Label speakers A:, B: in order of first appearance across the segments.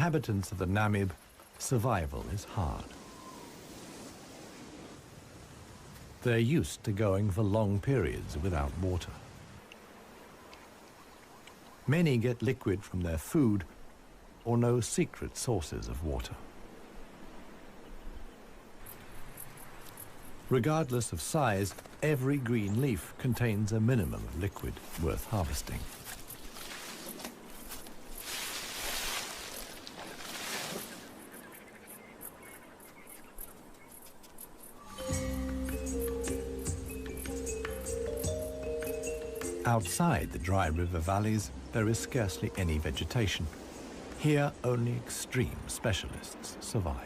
A: inhabitants of the Namib, survival is hard. They're used to going for long periods without water. Many get liquid from their food or know secret sources of water. Regardless of size, every green leaf contains a minimum of liquid worth harvesting. Outside the dry river valleys, there is scarcely any vegetation. Here, only extreme specialists survive.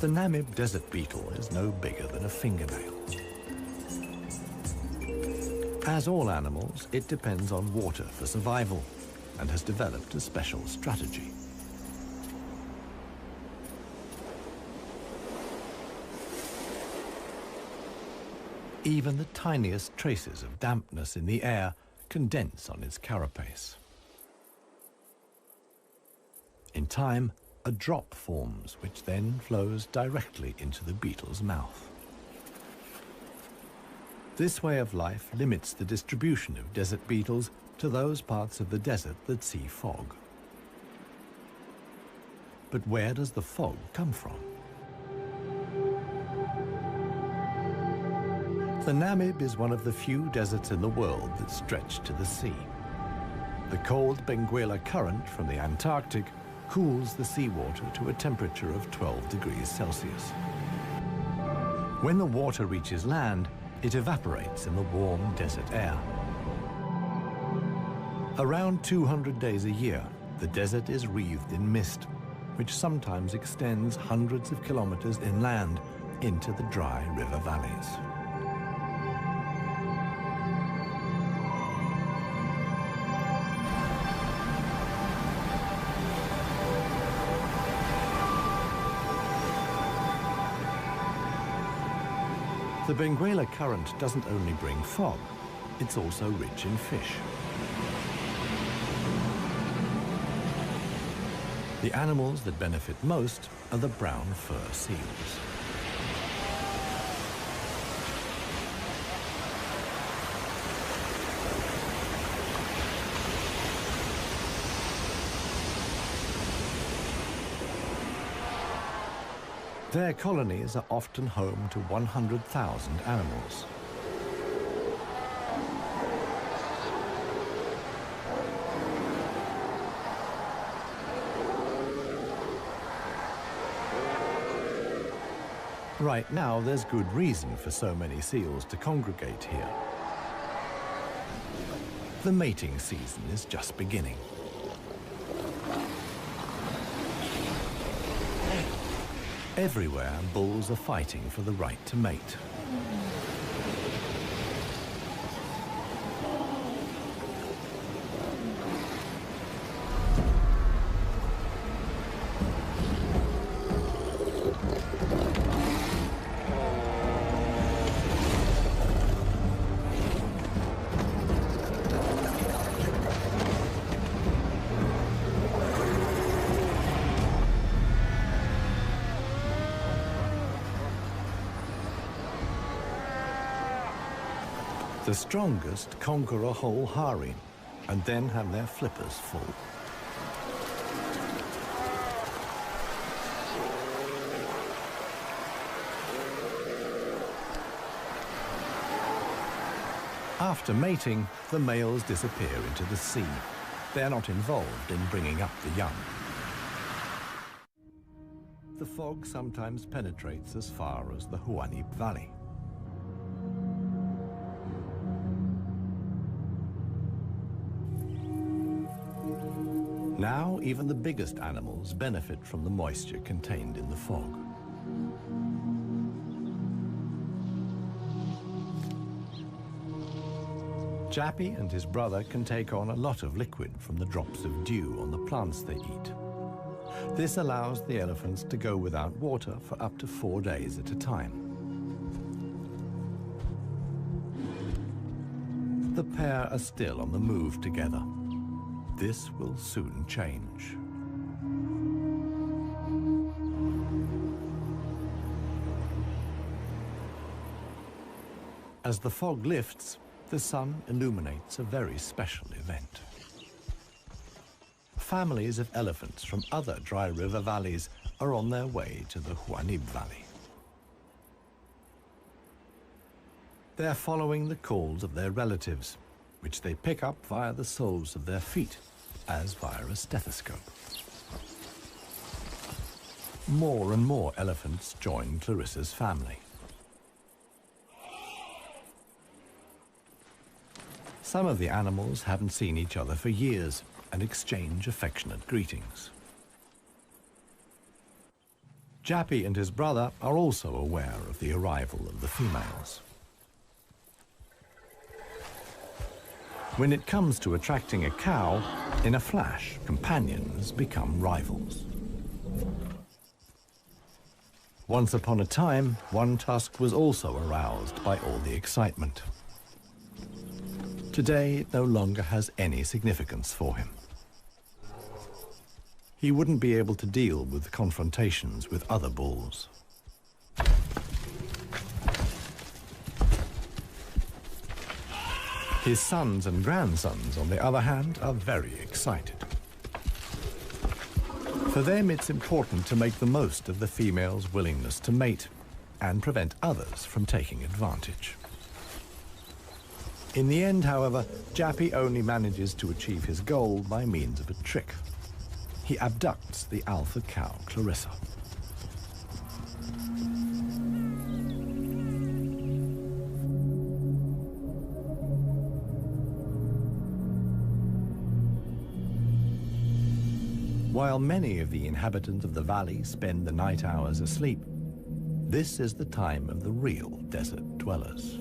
A: The Namib desert beetle is no bigger than a fingernail. As all animals, it depends on water for survival and has developed a special strategy. Even the tiniest traces of dampness in the air condense on its carapace. In time, a drop forms, which then flows directly into the beetle's mouth. This way of life limits the distribution of desert beetles to those parts of the desert that see fog. But where does the fog come from? The Namib is one of the few deserts in the world that stretch to the sea. The cold Benguela current from the Antarctic cools the seawater to a temperature of 12 degrees Celsius. When the water reaches land, it evaporates in the warm desert air. Around 200 days a year, the desert is wreathed in mist, which sometimes extends hundreds of kilometers inland into the dry river valleys. The Benguela current doesn't only bring fog, it's also rich in fish. The animals that benefit most are the brown fur seals. Their colonies are often home to 100,000 animals. Right now, there's good reason for so many seals to congregate here. The mating season is just beginning. Everywhere, bulls are fighting for the right to mate. The strongest conquer a whole harem and then have their flippers full. After mating, the males disappear into the sea. They're not involved in bringing up the young. The fog sometimes penetrates as far as the Huanup Valley. Now, even the biggest animals benefit from the moisture contained in the fog. Jappy and his brother can take on a lot of liquid from the drops of dew on the plants they eat. This allows the elephants to go without water for up to 4 days at a time. The pair are still on the move together. this will soon change. As the fog lifts, the sun illuminates a very special event. Families of elephants from other dry river valleys are on their way to the Huanib Valley. They're following the calls of their relatives, which they pick up via the soles of their feet, as via a stethoscope. More and more elephants join Clarissa's family. Some of the animals haven't seen each other for years and exchange affectionate greetings. Jappy and his brother are also aware of the arrival of the females. When it comes to attracting a cow, in a flash, companions become rivals. Once upon a time, One Tusk was also aroused by all the excitement. Today, it no longer has any significance for him. He wouldn't be able to deal with confrontations with other bulls. His sons and grandsons, on the other hand, are very excited. For them, it's important to make the most of the female's willingness to mate and prevent others from taking advantage. In the end, however, Jappy only manages to achieve his goal by means of a trick. He abducts the alpha cow, Clarissa. While many of the inhabitants of the valley spend the night hours asleep, this is the time of the real desert dwellers.